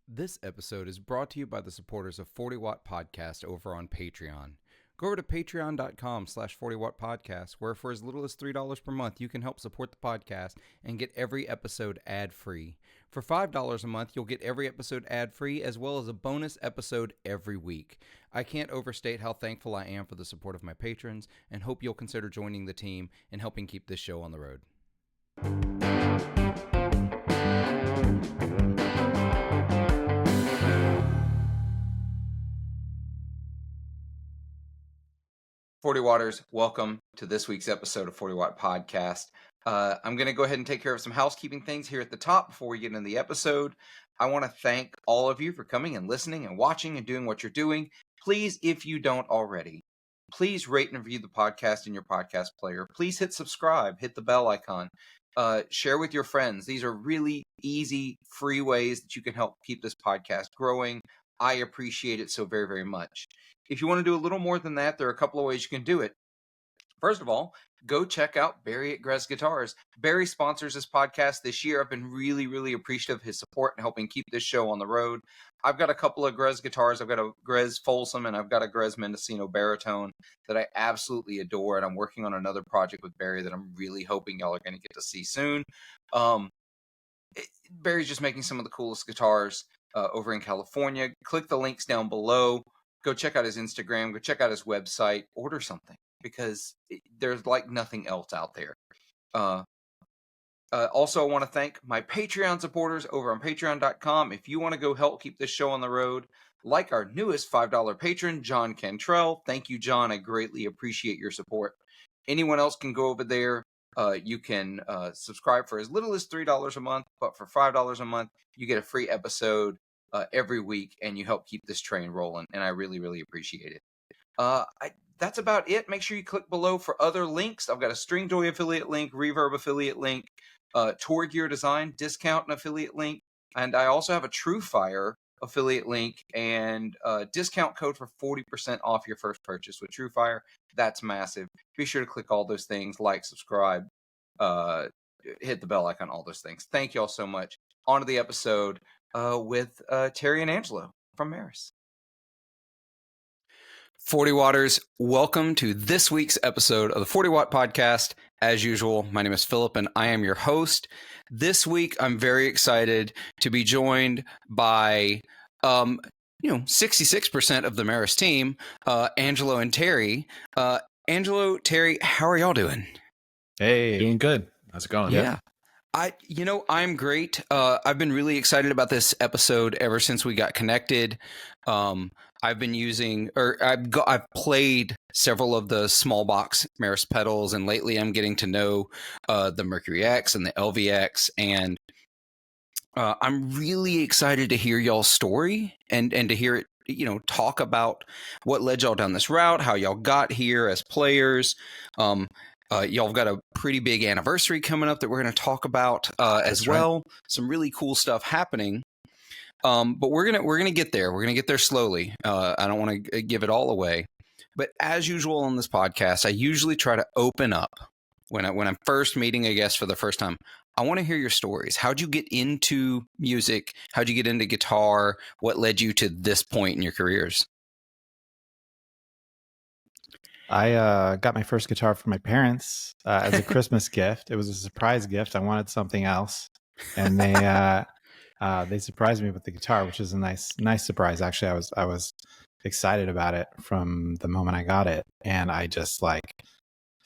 This episode is brought to you by the supporters of 40 Watt Podcast over on Patreon. Go over to patreon.com/40watt podcast, where for as little as $3 per month, you can help support the podcast and get every episode ad-free. For $5 a month, you'll get every episode ad-free, as well as a bonus episode every week. I can't overstate how thankful I am for the support of my patrons, and hope you'll consider joining the team and helping keep this show on the road. Forty Watters, welcome to this week's episode of 40 Watt Podcast. I'm going to go ahead and take care of some housekeeping things here at the top before we get into the episode. I want to thank all of you for coming and listening and watching and doing what you're doing. Please, if you don't already, please rate and review the podcast in your podcast player. Please hit subscribe, hit the bell icon, share with your friends. These are really easy, free ways that you can help keep this podcast growing. I appreciate it so very, very much. If you want to do a little more than that, there are a couple of ways you can do it. First of all, go check out Barry at Grez Guitars. Barry sponsors this podcast this year. I've been really, really appreciative of his support in helping keep this show on the road. I've got a couple of Grez guitars. I've got a Grez Folsom and I've got a Grez Mendocino baritone that I absolutely adore. And I'm working on another project with Barry that I'm really hoping y'all are going to get to see soon. Barry's just making some of the coolest guitars over in California. Click the links down below. Go check out his Instagram. Go check out his website. Order something, because there's like nothing else out there. Also, I want to thank my Patreon supporters over on patreon.com. If you want to go help keep this show on the road, like our newest $5 patron, John Cantrell. Thank you, John. I greatly appreciate your support. Anyone else can go over there. You can subscribe for as little as $3 a month, but for $5 a month, you get a free episode every week, and you help keep this train rolling, and I really, really appreciate it. That's about it. Make sure you click below for other links. I've got a Stringjoy affiliate link, Reverb affiliate link, Tour Gear Design discount and affiliate link, and I also have a TrueFire affiliate link and discount code for 40% off your first purchase with TrueFire. That's massive. Be sure to click all those things, like, subscribe, hit the bell icon, all those things. Thank you all so much. On to the episode with Terry and Angelo from Meris. 40 Watters, welcome to this week's episode of the 40 Watt Podcast. As usual, my name is Philip and I am your host. This week, I'm very excited to be joined by 66% of the Meris team, Angelo and Terry. Angelo, Terry, how are y'all doing? Hey, doing good. How's it going? Yeah. I'm great. I've been really excited about this episode ever since we got connected. I've played several of the small box Meris pedals, and lately I'm getting to know the Mercury X and the LVX, and I'm really excited to hear y'all's story and to hear it, talk about what led y'all down this route, how y'all got here as players. Y'all have got a pretty big anniversary coming up that we're going to talk about as well. Right. Some really cool stuff happening. But we're gonna get there. We're gonna get there slowly. I don't want to give it all away. But as usual on this podcast, I usually try to open up when I'm first meeting a guest for the first time. I want to hear your stories. How'd you get into music? How'd you get into guitar? What led you to this point in your careers? I got my first guitar from my parents as a Christmas gift. It was a surprise gift. I wanted something else, and they surprised me with the guitar, which is a nice surprise. Actually, I was excited about it from the moment I got it, and I just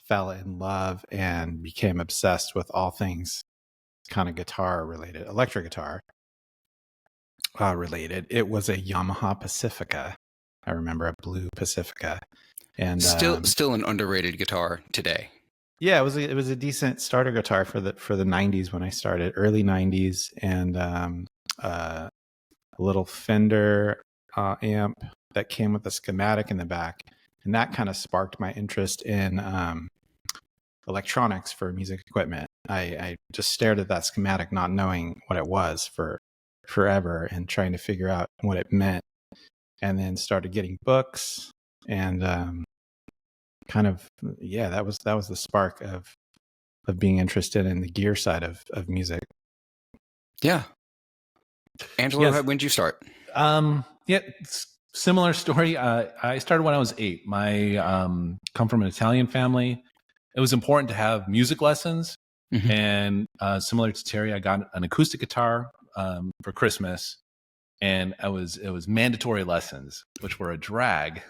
fell in love and became obsessed with all things kind of guitar related, electric guitar related. It was a Yamaha Pacifica. I remember a blue Pacifica. And still an underrated guitar today. Yeah, it was a decent starter guitar for the 90s when I started, early 90s, and a little Fender amp that came with a schematic in the back, and that kind of sparked my interest in electronics for music equipment. I just stared at that schematic, not knowing what it was for forever, and trying to figure out what it meant, and then started getting books and that was the spark of being interested in the gear side of music. Yeah. Angelo, Yes. when did you start? Yeah, similar story. I started when I was 8. My come from an Italian family. It was important to have music lessons, and similar to Terry, I got an acoustic guitar for Christmas, and it was mandatory lessons, which were a drag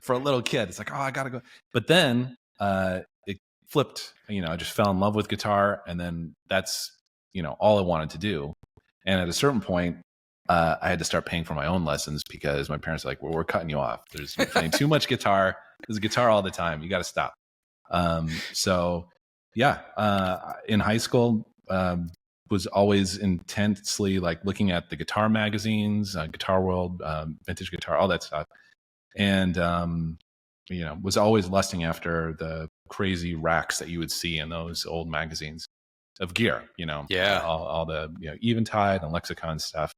for a little kid. It's like, oh, I gotta go. But then it flipped. I just fell in love with guitar, and then that's all I wanted to do. And at a certain point, I had to start paying for my own lessons because my parents were like, well, we're cutting you off. You're playing too much guitar. There's guitar all the time. You got to stop. So yeah, in high school, was always intensely like looking at the guitar magazines, Guitar World, Vintage Guitar, all that stuff. And, was always lusting after the crazy racks that you would see in those old magazines of gear, Yeah. all the, Eventide and Lexicon stuff.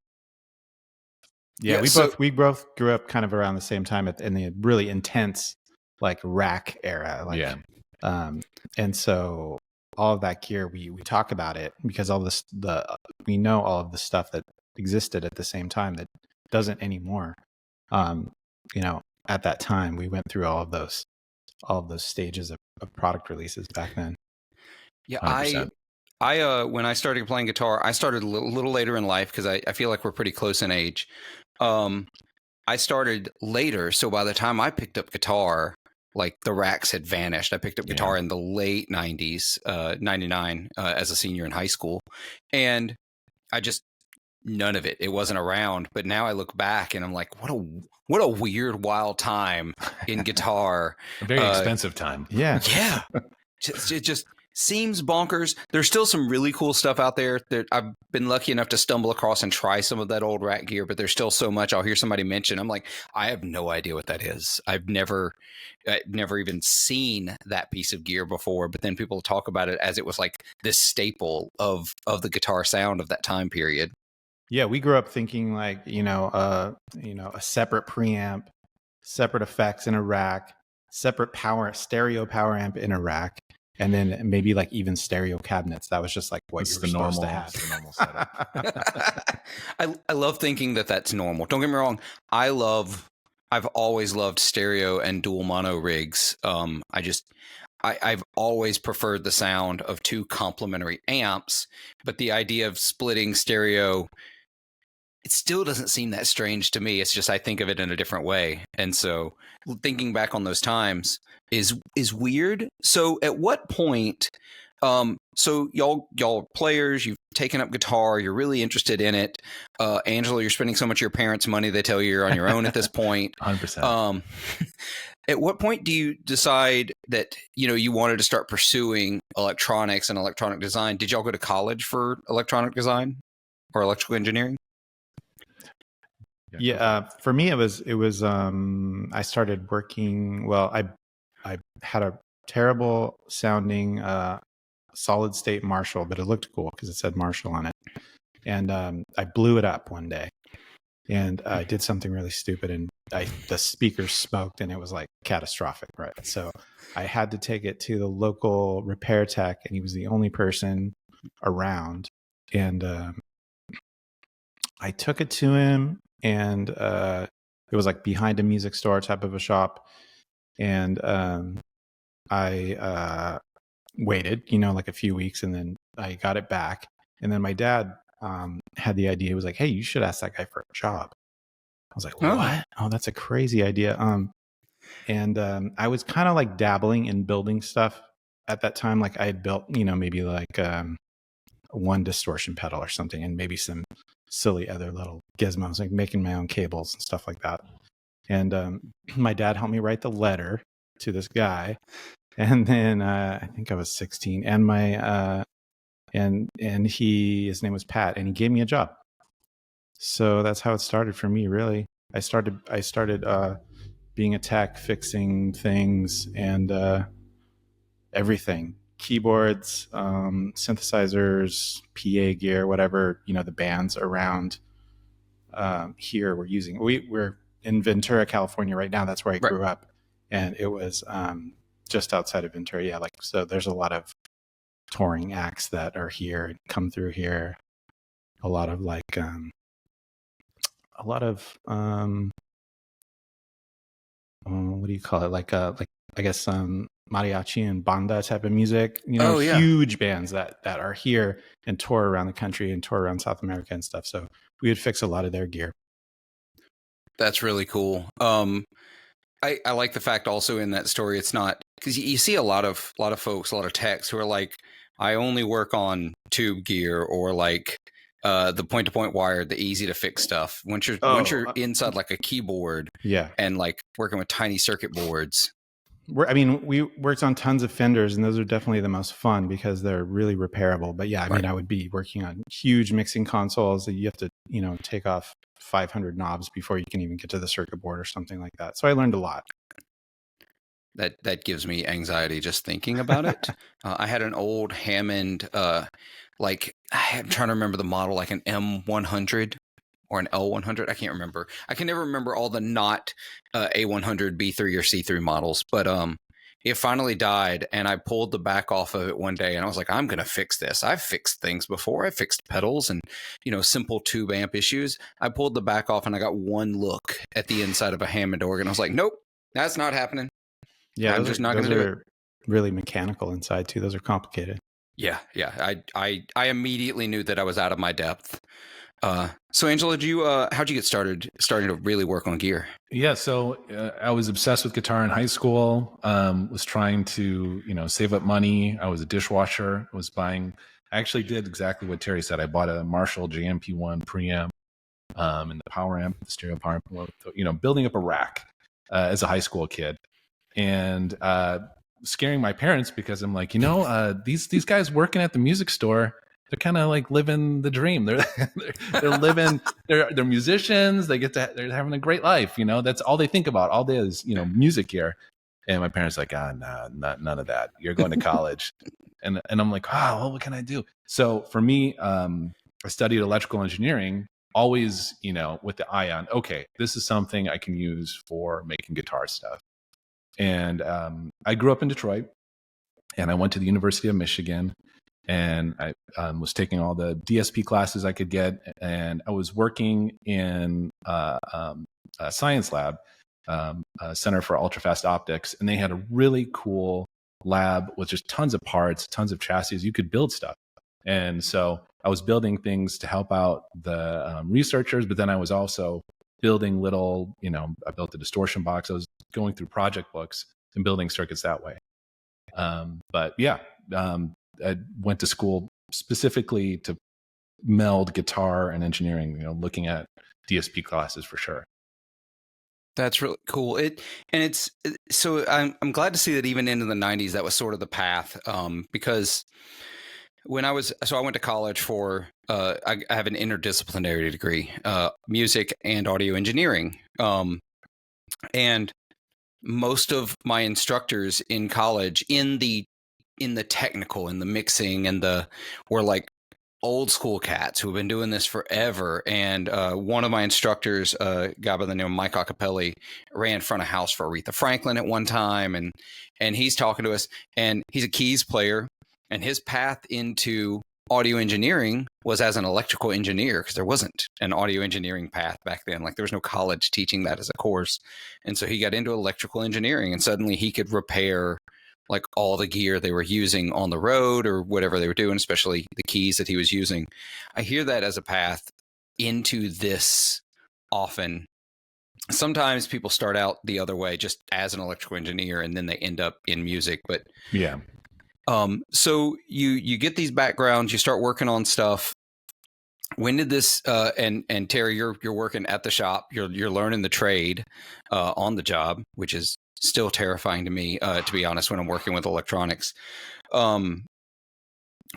Yeah, we both grew up kind of around the same time in the really intense like rack era. Like, and so all of that gear, we talk about it because all this we know all of the stuff that existed at the same time that doesn't anymore. At that time, we went through all of those stages of product releases back then. Yeah, 100%. I when I started playing guitar, I started a little later in life because I feel like we're pretty close in age. I started later, so by the time I picked up guitar, like the racks had vanished. I picked up guitar in the late 90s, 99, as a senior in high school. And I just, none of it. It wasn't around. But now I look back and I'm like, what a weird, wild time in guitar. A very expensive time. Yeah. Yeah. It just seems bonkers. There's still some really cool stuff out there that I've been lucky enough to stumble across and try some of that old rack gear, but there's still so much. I'll hear somebody mention, I'm like, I have no idea what that is. I've never even seen that piece of gear before, but then people talk about it as it was like this staple of the guitar sound of that time period. Yeah, we grew up thinking like, a separate preamp, separate effects in a rack, separate stereo power amp in a rack, and then maybe like even stereo cabinets. That was just like what you were supposed to have. The normal setup. I love thinking that that's normal. Don't get me wrong. I've always loved stereo and dual mono rigs. I've always preferred the sound of two complementary amps, but the idea of splitting stereo, it still doesn't seem that strange to me. It's just I think of it in a different way. And so thinking back on those times is weird. So at what point, so y'all players, you've taken up guitar, you're really interested in it. Angelo, you're spending so much of your parents' money, they tell you you're on your own at this point. 100%. At what point do you decide that, you wanted to start pursuing electronics and electronic design? Did y'all go to college for electronic design or electrical engineering? Yeah, for me, it was. I started working. Well, I had a terrible sounding solid state Marshall, but it looked cool because it said Marshall on it. And I blew it up one day, and I did something really stupid, and the speakers smoked, and it was like catastrophic, right? So I had to take it to the local repair tech, and he was the only person around, and I took it to him. And it was like behind a music store type of a shop. And I waited, like a few weeks, and then I got it back. And then my dad had the idea. He was like, hey, you should ask that guy for a job. I was like, what? Oh, that's a crazy idea. And I was kind of like dabbling in building stuff at that time. Like I had built, maybe like one distortion pedal or something, and maybe some silly other little gizmos, like making my own cables and stuff like that. And my dad helped me write the letter to this guy, and then I think I was 16, and my and his name was Pat, and he gave me a job. So that's how it started for me. Really, I started being a tech, fixing things and everything. Keyboards, synthesizers, PA gear, whatever, the bands around here were using. We're in Ventura, California right now. That's where I grew up. And it was just outside of Ventura. Yeah, so there's a lot of touring acts that are here and come through here. a lot of what do you call it? Like I guess mariachi and banda type of music. Oh, yeah. Huge bands that are here and tour around the country and tour around South America and stuff. So we would fix a lot of their gear. That's really cool. I like the fact also in that story, it's not because you see a lot of folks, a lot of techs who are like, I only work on tube gear or like the point to point wired, the easy to fix stuff. Once you're inside like a keyboard, and like working with tiny circuit boards. We worked on tons of Fenders, and those are definitely the most fun because they're really repairable. But yeah, I mean, I would be working on huge mixing consoles that you have to, take off 500 knobs before you can even get to the circuit board or something like that. So I learned a lot. That gives me anxiety just thinking about it. I had an old Hammond, I'm trying to remember the model, like an M100 or an L100. I can't remember. I can never remember all the not A100, B3 or C3 models, but it finally died, and I pulled the back off of it one day, and I was like, I'm going to fix this. I've fixed things before. I fixed pedals and, simple tube amp issues. I pulled the back off, and I got one look at the inside of a Hammond organ. I was like, nope, that's not happening. Yeah, I'm just not going to do it. Really mechanical inside too. Those are complicated. Yeah. I immediately knew that I was out of my depth. So Angelo, how'd you get started to really work on gear? Yeah, so I was obsessed with guitar in high school. Was trying to save up money. I was a dishwasher. I actually did exactly what Terry said. I bought a Marshall JMP1 preamp and the power amp, the stereo power amp. Building up a rack as a high school kid, and scaring my parents because I'm like, these guys working at the music store, they're kind of like living the dream. They're living. They're musicians. They're having a great life. That's all they think about all day is music gear. And my parents are like, none of that. You're going to college. and I'm like, well, what can I do? So for me, I studied electrical engineering, always with the eye on, okay, this is something I can use for making guitar stuff. And I grew up in Detroit, and I went to the University of Michigan. And I was taking all the DSP classes I could get, and I was working in a science lab, a Center for Ultrafast Optics, and they had a really cool lab with just tons of parts, tons of chassis. You could build stuff, and so I was building things to help out the researchers, but then I was also building little, I built a distortion box. I was going through project books and building circuits that way. But yeah. I went to school specifically to meld guitar and engineering, looking at DSP classes for sure. That's really cool. So I'm glad to see that even into the 90s, that was sort of the path. Because I went to college for, I have an interdisciplinary degree, music and audio engineering. And most of my instructors in college in the technical, in the mixing, were like old school cats who have been doing this forever. And one of my instructors, a guy by the name of Mike Acapelli, ran front of house for Aretha Franklin at one time. And he's talking to us, and he's a keys player, and his path into audio engineering was as an electrical engineer, because there wasn't an audio engineering path back then. Like, there was no college teaching that as a course. And so he got into electrical engineering, and suddenly he could repair like all the gear they were using on the road or whatever they were doing, especially the keys that he was using. I hear that as a path into this often. Sometimes people start out the other way, just as an electrical engineer, and then they end up in music. But yeah. So you get these backgrounds, you start working on stuff. When did this? And Terry, you're working at the shop. You're learning the trade on the job, which is still terrifying to me, to be honest, when I'm working with electronics. When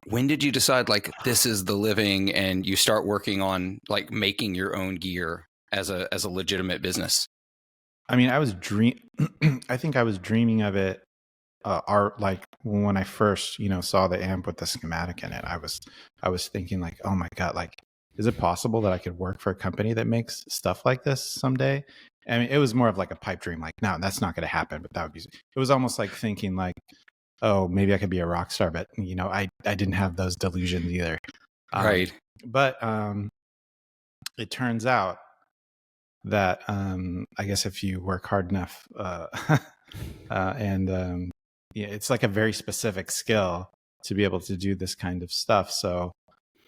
did you decide like this is the living, and you start working on like making your own gear as a legitimate business? I mean, I think I was dreaming of it. Like when I first, saw the amp with the schematic in it, I was thinking like, oh my God, like, is it possible that I could work for a company that makes stuff like this someday? I mean, it was more of like a pipe dream. Like, no, that's not going to happen. But it was almost like thinking like, oh, maybe I could be a rock star. But I didn't have those delusions either. Right. but it turns out that I guess if you work hard enough, and yeah, it's like a very specific skill to be able to do this kind of stuff. So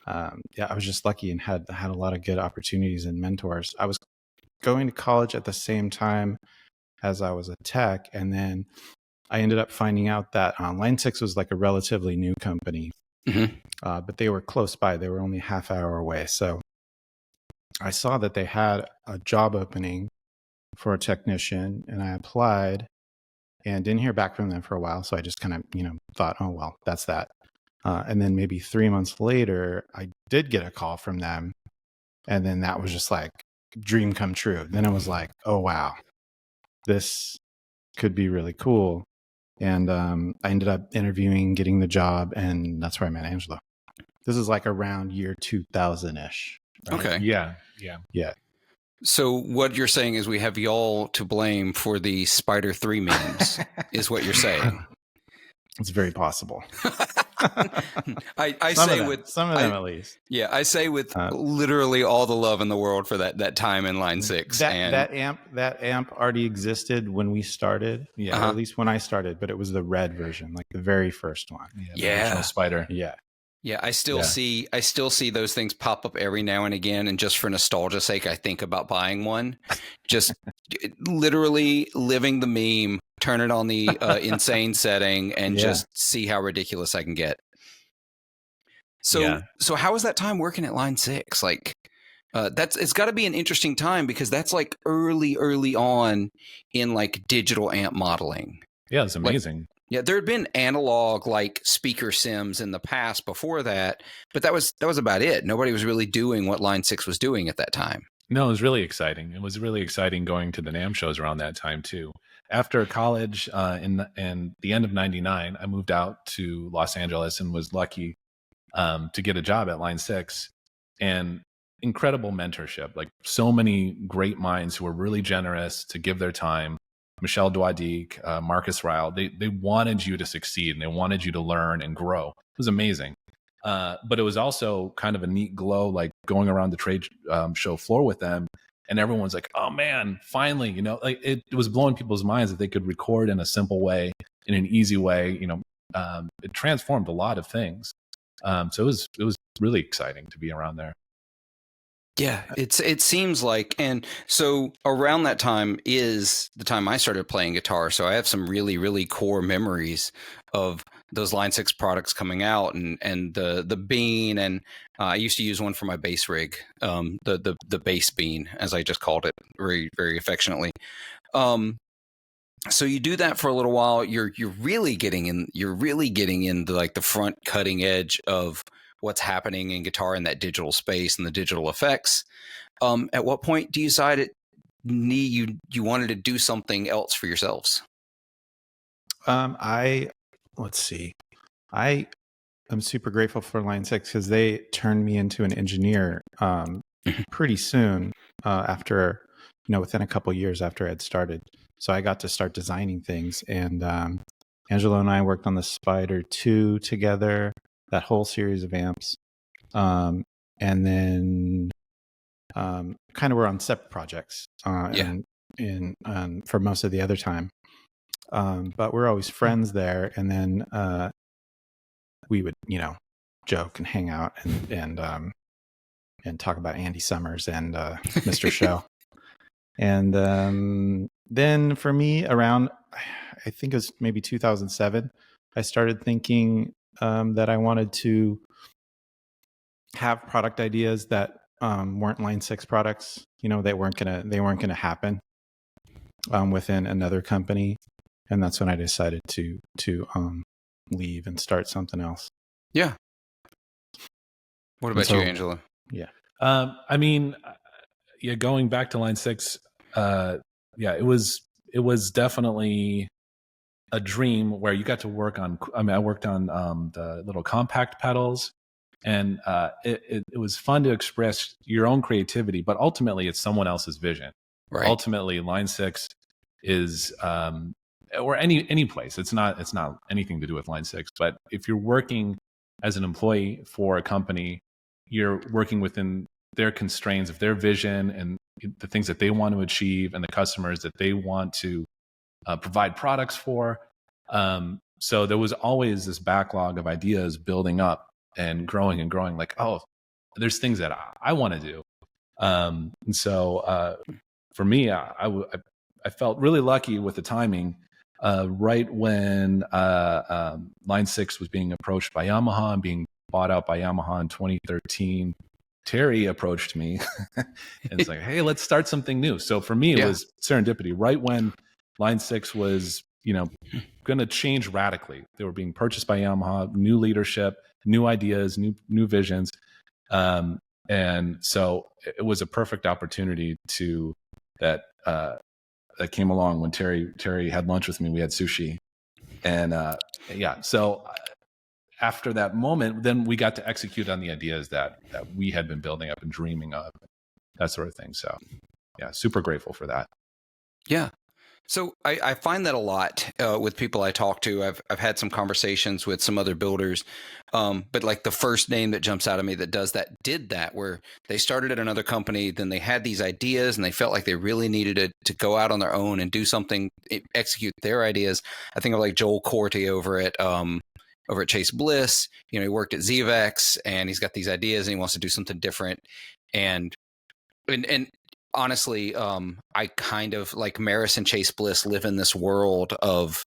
yeah, I was just lucky and had a lot of good opportunities and mentors. I was going to college at the same time as I was a tech, and then I ended up finding out that Line 6 was like a relatively new company, but they were close by. They were only a half hour away. So I saw that they had a job opening for a technician, and I applied and didn't hear back from them for a while. So I just kind of, thought, oh, well, that's that. And then maybe 3 months later, I did get a call from them. And then that was just like dream come true. Then it was like, oh, wow, this could be really cool. And I ended up interviewing, getting the job, and that's where I met Angelo. This is like around year 2000-ish. Right? Okay. Yeah. So what you're saying is we have y'all to blame for the Spider 3 memes, is what you're saying. It's very possible. I say with some of them at least. Yeah, I say with literally all the love in the world for that time in Line 6. That amp already existed when we started. Yeah, or at least when I started, but it was the red version, like the very first one. The original Spider. Yeah, I still see those things pop up every now and again, and just for nostalgia's sake, I think about buying one. Just literally living the meme, turn it on the insane setting, and just see how ridiculous I can get. So how was that time working at Line 6? Like, it's got to be an interesting time because that's like early on in like digital amp modeling. Yeah, it's amazing. Yeah, there had been analog like speaker sims in the past before that, but that was about it. Nobody was really doing what Line 6 was doing at that time. No, it was really exciting. It was really exciting going to the NAMM shows around that time too. After college, in the end of '99, I moved out to Los Angeles and was lucky to get a job at Line 6. And incredible mentorship, like so many great minds who were really generous to give their time. Michel Douadic, Marcus Ryle, they wanted you to succeed and they wanted you to learn and grow. It was amazing. But it was also kind of a neat glow, like going around the trade show floor with them. And everyone's like, oh man, finally, like it was blowing people's minds that they could record in a simple way, in an easy way. It transformed a lot of things. So it was really exciting to be around there. Yeah, it seems like, and so around that time is the time I started playing guitar. So I have some really, really core memories of those Line 6 products coming out, and the Bean, and I used to use one for my bass rig, the bass Bean, as I just called it, very, very affectionately. So you do that for a little while. You're really getting into like the front cutting edge of what's happening in guitar in that digital space and the digital effects. At what point do you decide you wanted to do something else for yourselves? Let's see. I am super grateful for Line 6 because they turned me into an engineer pretty soon after, within a couple years after I'd started. So I got to start designing things, and Angelo and I worked on the Spider 2 together, that whole series of amps. And then kind of were on separate projects and for most of the other time. But we're always friends there. And then we would, joke and hang out and talk about Andy Summers and Mr. Show. And then for me, around, I think it was maybe 2007, I started thinking that I wanted to have product ideas that weren't Line 6 products. They weren't gonna happen within another company, and that's when I decided to leave and start something else. Yeah. What about you, Angelo? Yeah. I mean, going back to Line 6, it was definitely a dream where you got to work on. I worked on the little compact pedals, and it was fun to express your own creativity, but ultimately it's someone else's vision. Right. Ultimately, Line 6 is or any place. It's not anything to do with Line 6. But if you're working as an employee for a company, you're working within their constraints of their vision and the things that they want to achieve and the customers that they want to provide products for. So there was always this backlog of ideas building up and growing like, oh, there's things that I want to do. And so for me, I felt really lucky with the timing. Right when Line 6 was being approached by Yamaha and being bought out by Yamaha in 2013, Terry approached me and it's like, hey, let's start something new. So for me, it was serendipity. Right when Line 6 was, going to change radically. They were being purchased by Yamaha, new leadership, new ideas, new visions. And so it was a perfect opportunity that came along when Terry had lunch with me. We had sushi, and so after that moment, then we got to execute on the ideas that we had been building up and dreaming of, that sort of thing. So yeah, super grateful for that. Yeah. So I find that a lot with people I talk to. I've had some conversations with some other builders, but like the first name that jumps out at me that did that, where they started at another company, then they had these ideas and they felt like they really needed to go out on their own and do something, execute their ideas. I think of like Joel Corti over at Chase Bliss. He worked at Zevex and he's got these ideas and he wants to do something different. And honestly, I kind of like Meris and Chase Bliss live in this world of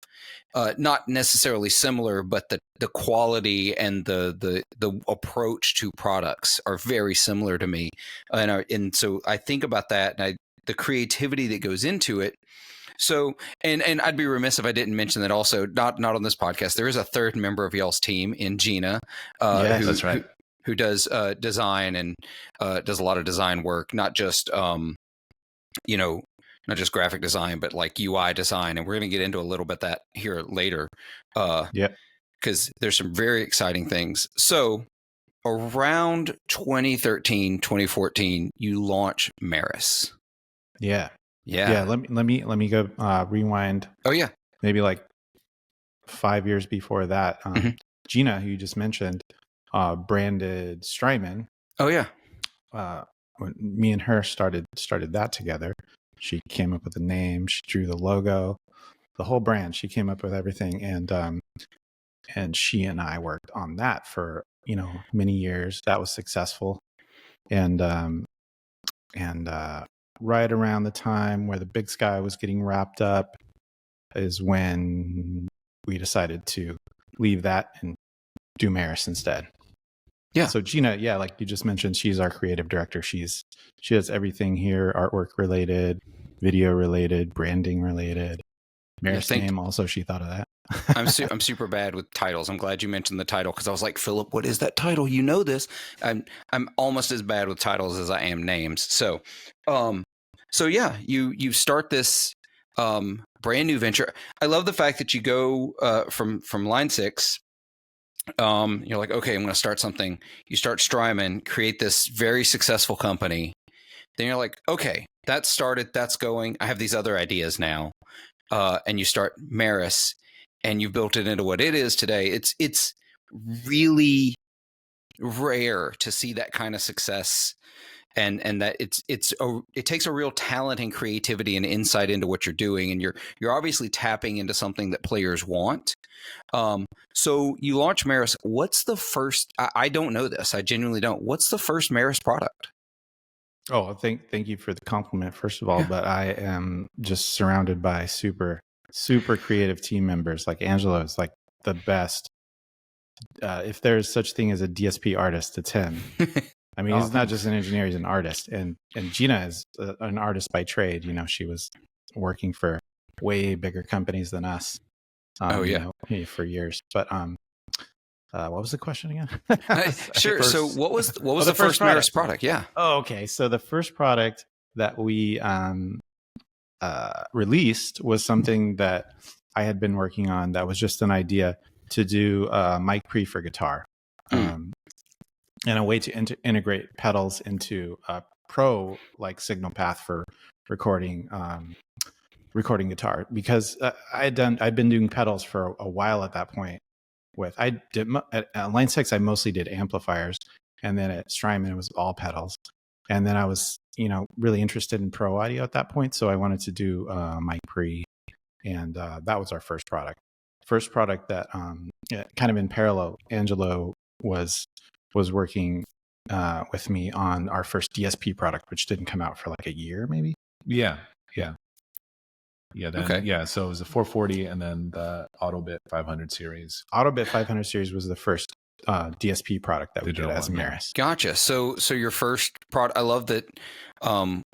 not necessarily similar, but the quality and the approach to products are very similar to me. And so I think about that and the creativity that goes into it. So, and I'd be remiss if I didn't mention that also, not on this podcast, there is a third member of y'all's team in Gina. Yes, that's right. Who does design and does a lot of design work, not just not just graphic design, but like UI design. And we're going to get into a little bit that here later. Because there's some very exciting things. So around 2013, 2014, you launch Meris. Yeah. Let me go rewind. Oh yeah, maybe like 5 years before that. Gina, who you just mentioned, branded Strymon. Oh yeah. When me and her started that together, she came up with the name, she drew the logo, the whole brand. She came up with everything, and she and I worked on that for many years. That was successful, and right around the time where the Big Sky was getting wrapped up is when we decided to leave that and do Meris instead. Yeah. So Gina, like you just mentioned, she's our creative director. She does everything here: artwork related, video related, branding related. Meris name also, she thought of that. I'm super bad with titles. I'm glad you mentioned the title because I was like, Philip, what is that title? You know this. I'm almost as bad with titles as I am names. So, yeah, you start this brand new venture. I love the fact that you go from Line 6. You're like, okay, I'm going to start something. You start Strymon, create this very successful company. Then you're like, okay, that's started, that's going. I have these other ideas now. And you start Meris, and you built it into what it is today. It's really rare to see that kind of success, and that it takes a real talent and creativity and insight into what you're doing, and you're obviously tapping into something that players want. So you launch Meris. What's the first? I don't know this. I genuinely don't. What's the first Meris product? Oh, thank you for the compliment, first of all. But I am just surrounded by super creative team members. Like Angelo is like the best. If there's such thing as a DSP artist, it's him. I mean, he's not just an engineer; he's an artist. And Gina is an artist by trade. She was working for way bigger companies than us. For years. But what was the question again? Sure. So what was the first Meris product? Yeah. Oh, okay. So the first product that we released was something that I had been working on. That was just an idea to do mic pre for guitar, and a way to integrate pedals into a pro like signal path for recording guitar, because I'd been doing pedals for a while at that point. At Line 6, I mostly did amplifiers, And then at Strymon, it was all pedals. And then I was, really interested in pro audio at that point. So I wanted to do mic pre. And that was our first product. First product that kind of in parallel, Angelo was working with me on our first DSP product, which didn't come out for like a year, maybe. Yeah. Then, Okay. Yeah. So it was the 440 and then the Autobit 500 series. Autobit 500 series was the first DSP product that we did as Meris. Gotcha. So your first product, I love that.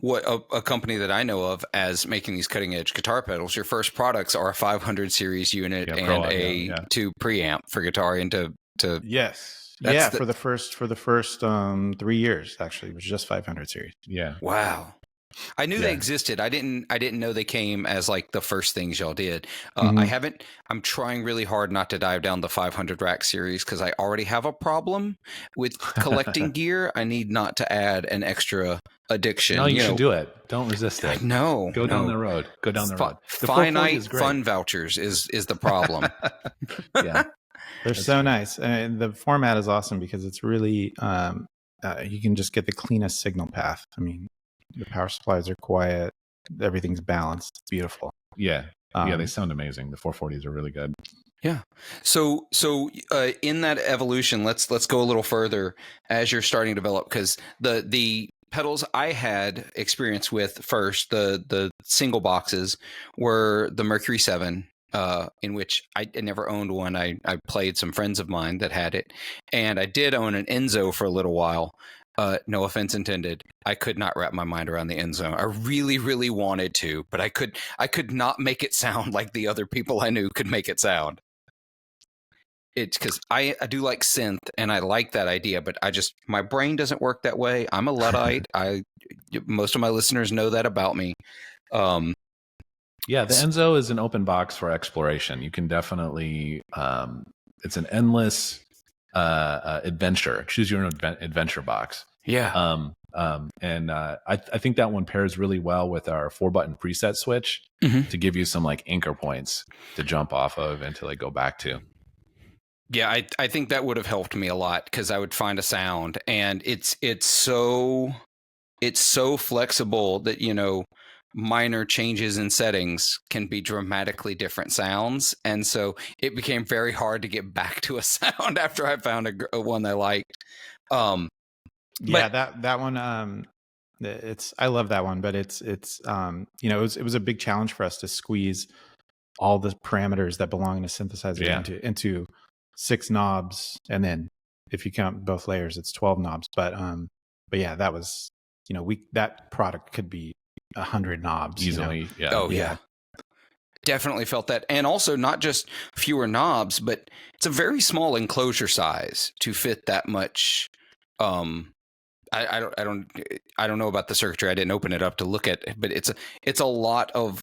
What a company that I know of as making these cutting edge guitar pedals. Your first products are a 500 series unit and a two preamp for guitar into. Yes. For the first 3 years actually, it was just 500 series. Yeah. Wow. I knew they existed. I didn't know they came as like the first things y'all did. I'm trying really hard not to dive down the 500 rack series because I already have a problem with collecting gear. I need not to add an extra addiction. No, you should do it. Don't resist it. No. Go down the road. The finite fun vouchers is the problem. Yeah. They're so nice. And the format is awesome because it's really, you can just get the cleanest signal path. I mean, the power supplies are quiet. Everything's balanced. It's beautiful. Yeah. They sound amazing. The 440s are really good. Yeah. So in that evolution, let's go a little further as you're starting to develop, because the pedals I had experience with first, the single boxes, were the Mercury 7, in which I never owned one. I played some friends of mine that had it, and I did own an Enzo for a little while. No offense intended. I could not wrap my mind around the Enzo. I really, really wanted to, but I could not make it sound like the other people I knew could make it sound. It's because I do like synth and I like that idea, but my brain doesn't work that way. I'm a Luddite. Most of my listeners know that about me. The Enzo is an open box for exploration. You can definitely, it's an endless adventure. Choose your own adventure box. Yeah. I think that one pairs really well with our 4-button preset switch to give you some like anchor points to jump off of and to like go back to. Yeah, I think that would have helped me a lot because I would find a sound, and it's so flexible that minor changes in settings can be dramatically different sounds, and so it became very hard to get back to a sound after I found a one I liked. That one. I love that one, but it was a big challenge for us to squeeze all the parameters that belong in a synthesizer into 6 knobs, and then if you count both layers, it's 12 knobs. But yeah, that was that product could be 100 knobs easily. Yeah. Oh yeah. Definitely felt that. And also not just fewer knobs, but it's a very small enclosure size to fit that much. I don't know about the circuitry. I didn't open it up to look at it, but it's a lot of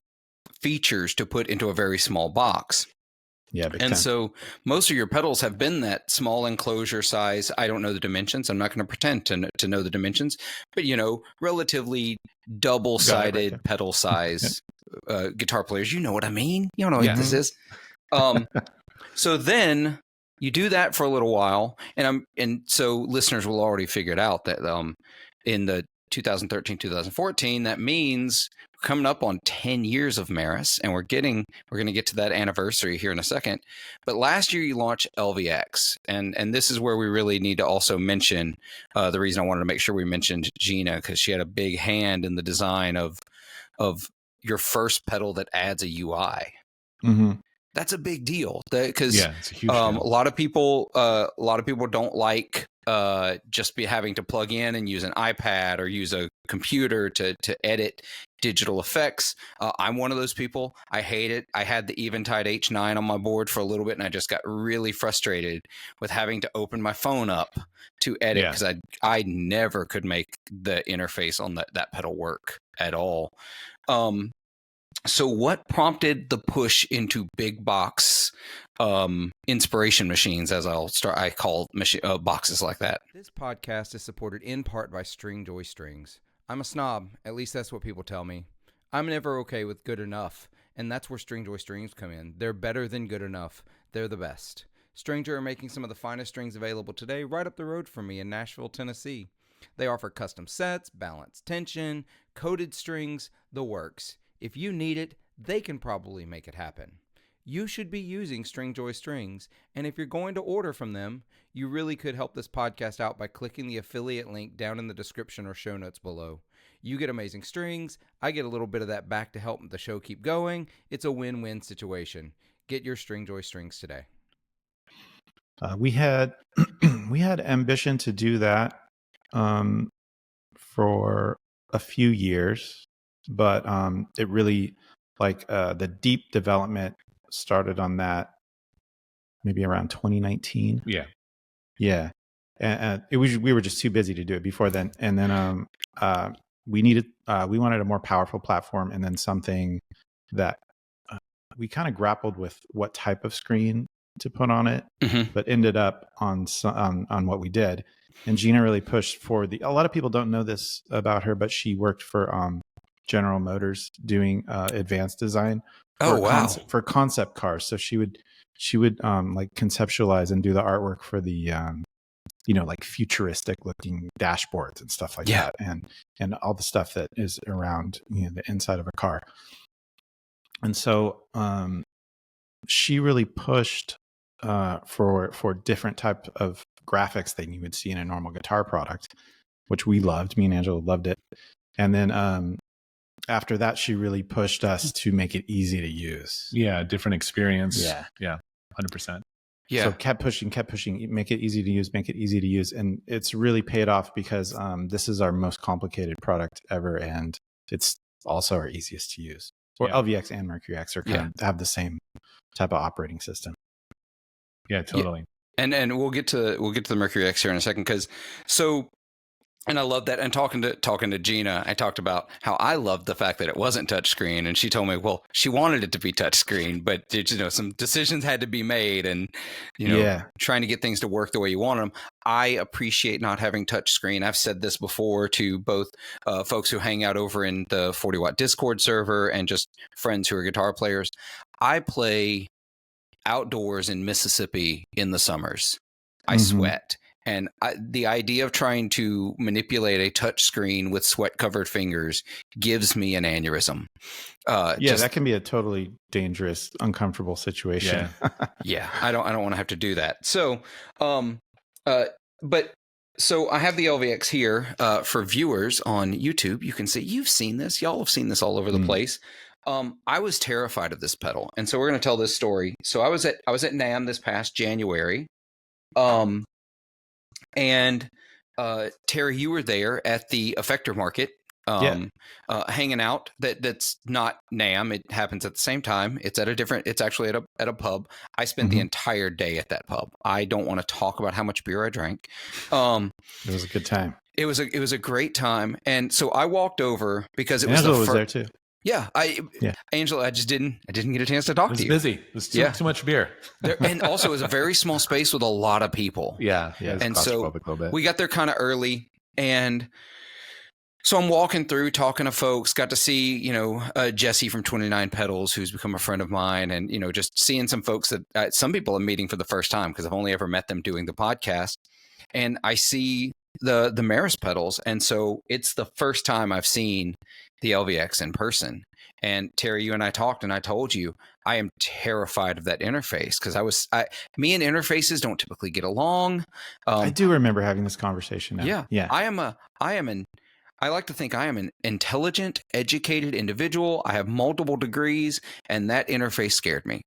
features to put into a very small box. Yeah, and so most of your pedals have been that small enclosure size. I don't know the dimensions. I'm not going to pretend to know the dimensions, but relatively double-sided pedal size guitar players. You know what I mean? You don't know what this is. So then you do that for a little while, and so listeners will already figure it out that in the 2013-2014, that means we're coming up on 10 years of Meris, and we're going to get to that anniversary here in a second. But last year you launched LVX, and this is where we really need to also mention the reason I wanted to make sure we mentioned Gina, because she had a big hand in the design of your first pedal that adds a UI. Mm-hmm. That's a big deal because it's a huge a deal. lot of people don't like just having to plug in and use an iPad or use a computer to edit digital effects. I'm one of those people. I hate it. I had the Eventide H9 on my board for a little bit, and I just got really frustrated with having to open my phone up to edit because I never could make the interface on that pedal work at all. So what prompted the push into big box inspiration machines, as I call boxes like that? This podcast is supported in part by Stringjoy Strings. I'm a snob. At least that's what people tell me. I'm never okay with good enough, and that's where Stringjoy Strings come in. They're better than good enough. They're the best. Stranger are making some of the finest strings available today right up the road from me in Nashville, Tennessee. They offer custom sets, balanced tension, coated strings, the works. If you need it, they can probably make it happen. You should be using Stringjoy strings, and if you're going to order from them, you really could help this podcast out by clicking the affiliate link down in the description or show notes below. You get amazing strings, I get a little bit of that back to help the show keep going. It's a win-win situation. Get your Stringjoy strings today. We had we had ambition to do that for a few years, but it really the deep development started on that maybe around 2019. Yeah, and we were just too busy to do it before then, and then we wanted a more powerful platform, and then something that we kind of grappled with what type of screen to put on it, but ended up on what we did. And Gina really pushed for a lot of people don't know this about her, but she worked for General Motors doing advanced design for concept cars. So she would like conceptualize and do the artwork for the like futuristic looking dashboards and stuff like that, and all the stuff that is around the inside of a car. And so she really pushed for different type of graphics than you would see in a normal guitar product, which we loved. Me and Angelo loved it. And then after that, she really pushed us to make it easy to use. Yeah, different experience. Yeah, 100%. Yeah. So kept pushing, make it easy to use. And it's really paid off because this is our most complicated product ever. And it's also our easiest to use. Or LVX and Mercury X are kind of have the same type of operating system. Yeah, totally. Yeah. And we'll get to the Mercury X here in a second, and I love that. And talking to Gina, I talked about how I loved the fact that it wasn't touchscreen, and she told me, well, she wanted it to be touchscreen, but some decisions had to be made, and trying to get things to work the way you want them. I appreciate not having touchscreen. I've said this before to both folks who hang out over in the 40 Watt Discord server and just friends who are guitar players. I play outdoors in Mississippi in the summers. I sweat. And the idea of trying to manipulate a touch screen with sweat-covered fingers gives me an aneurysm. That can be a totally dangerous, uncomfortable situation. Yeah, I don't want to have to do that. So, so I have the LVX here for viewers on YouTube. You can see, you've seen this. Y'all have seen this all over the place. I was terrified of this pedal, and so we're going to tell this story. So I was at NAMM this past January. And Terry, you were there at the Effector Market, hanging out. That's not NAMM. It happens at the same time. It's actually at a pub. I spent the entire day at that pub. I don't want to talk about how much beer I drank. It was a good time. It was a great time. And so I walked over because Angelo was there too. Yeah, Angelo, I didn't get a chance to talk to you. Busy. It was too much beer. And also it was a very small space with a lot of people. Yeah. And so we got there kind of early, and so I'm walking through talking to folks, got to see, Jesse from 29 Pedals, who's become a friend of mine, and, just seeing some folks that some people I'm meeting for the first time because I've only ever met them doing the podcast. And I see the Meris pedals. And so it's the first time I've seen the LVX in person. And Terry, you and I talked, and I told you I am terrified of that interface because me and interfaces don't typically get along. I do remember having this conversation now. Yeah. I like to think I am an intelligent, educated individual. I have multiple degrees, and that interface scared me.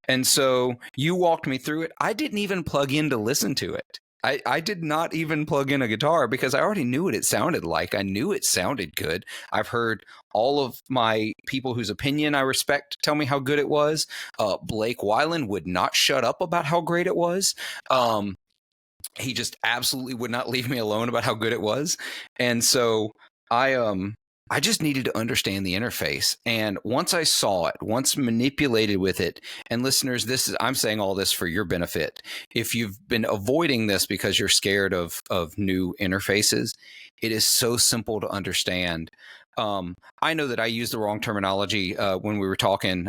And so you walked me through it. I didn't even plug in to listen to it. I did not even plug in a guitar because I already knew what it sounded like. I knew it sounded good. I've heard all of my people whose opinion I respect tell me how good it was. Blake Weiland would not shut up about how great it was. He just absolutely would not leave me alone about how good it was. And so I just needed to understand the interface. And once I saw it, once manipulated with it, and listeners, I'm saying all this for your benefit. If you've been avoiding this because you're scared of new interfaces, it is so simple to understand. I know that I used the wrong terminology when we were talking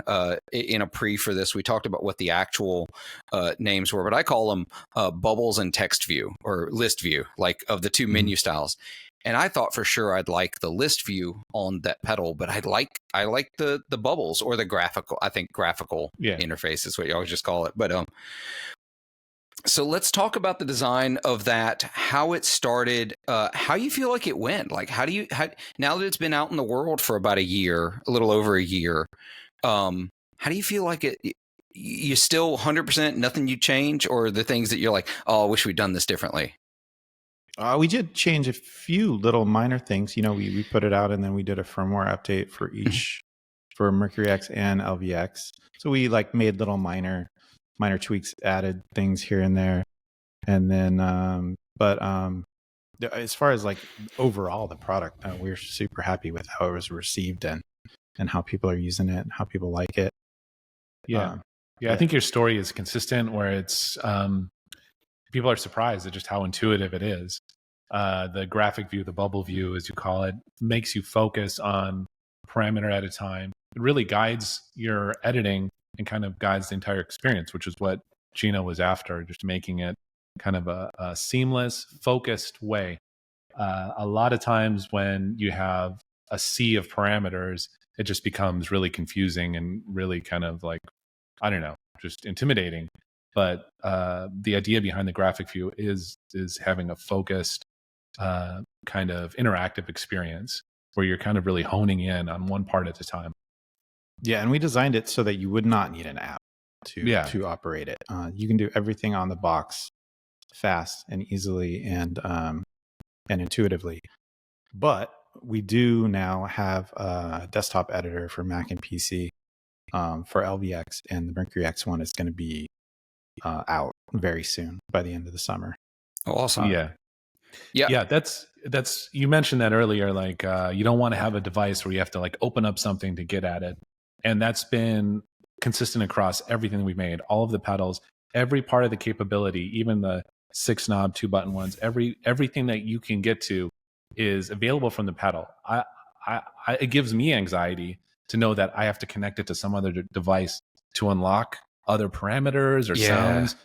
in a pre for this. We talked about what the actual names were, but I call them bubbles and text view or list view, like of the two menu styles. And I thought for sure I'd like the list view on that pedal, but I like the bubbles or the graphical. I think graphical interface is what you always just call it. But so let's talk about the design of that, how it started, how you feel like it went. Like, how now that it's been out in the world for about a year, a little over a year, how do you feel like it? You still 100% nothing you change, or the things that you're like, oh, I wish we'd done this differently? We did change a few little minor things. You know, we put it out and then we did a firmware update for each, for Mercury X and LVX. So we like made little minor tweaks, added things here and there. And then, as far as like overall the product, we're super happy with how it was received and how people are using it and how people like it. Yeah. I think your story is consistent where it's, people are surprised at just how intuitive it is. The graphic view, the bubble view, as you call it, makes you focus on a parameter at a time. It really guides your editing and kind of guides the entire experience, which is what Gina was after, just making it kind of a seamless, focused way. A lot of times when you have a sea of parameters, it just becomes really confusing and really kind of like, I don't know, just intimidating. But the idea behind the graphic view is having a focused kind of interactive experience where you're kind of really honing in on one part at a time. Yeah, and we designed it so that you would not need an app to operate it. You can do everything on the box fast and easily and intuitively. But we do now have a desktop editor for Mac and PC for LVX, and the Mercury X one is going to be out very soon by the end of the summer. Oh, awesome. Yeah. That's you mentioned that earlier. Like you don't want to have a device where you have to like open up something to get at it, and that's been consistent across everything we've made. All of the pedals, every part of the capability, even the 6 knob 2 button ones, everything that you can get to is available from the pedal. It gives me anxiety to know that I have to connect it to some other device to unlock other parameters or sounds.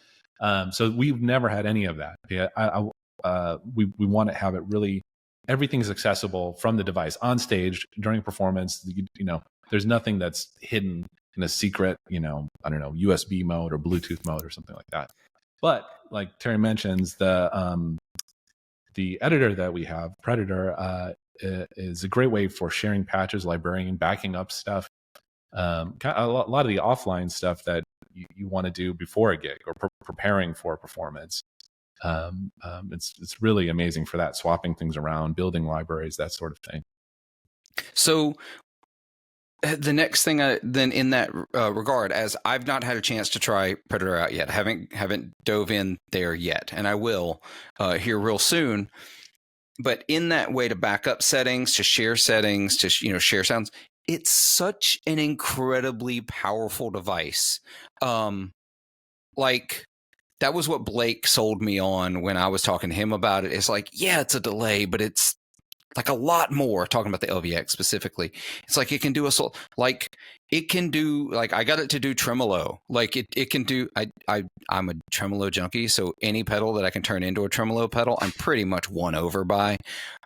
So we've never had any of that. We want to have it really, everything's accessible from the device on stage during performance. You know, there's nothing that's hidden in a secret, I don't know, USB mode or Bluetooth mode or something like that. But like Terry mentions, the editor that we have, Predator, is a great way for sharing patches, librarian, backing up stuff. A lot of the offline stuff that you want to do before a gig or preparing for a performance. It's really amazing for that, swapping things around, building libraries, that sort of thing. So the next thing then in that regard, as I've not had a chance to try Predator out yet, haven't dove in there yet, and I will here real soon. But in that way to back up settings, to share settings, to share sounds, it's such an incredibly powerful device. Like that was what Blake sold me on when I was talking to him about it. It's like, yeah, it's a delay, but it's like a lot more. Talking about the LVX specifically, it's like it can do I got it to do tremolo. Like it can do. I'm a tremolo junkie, so any pedal that I can turn into a tremolo pedal, I'm pretty much won over by.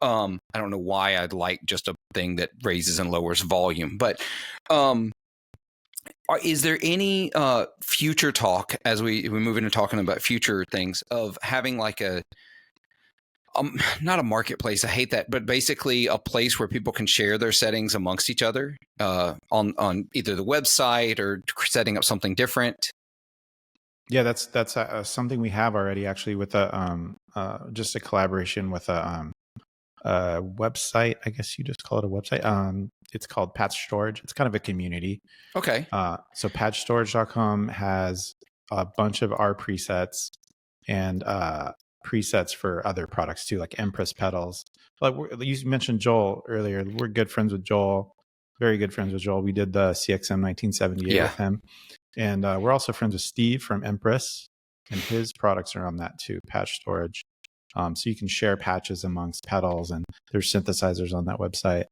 I don't know why I'd like just a thing that raises and lowers volume, but is there any future talk as we move into talking about future things of having like a not a marketplace, I hate that, but basically a place where people can share their settings amongst each other on either the website or setting up something different? Yeah, that's something we have already, actually, with just a collaboration with a website. I guess you just call it a website. It's called Patch Storage. It's kind of a community. Okay. So patchstorage.com has a bunch of our presets and presets for other products too, like Empress pedals. Like you mentioned Joel earlier. We're good friends with Joel, very good friends with Joel. We did the CXM 1978 with him, and we're also friends with Steve from Empress, and his products are on that too, Patch Storage. So you can share patches amongst pedals, and there's synthesizers on that website.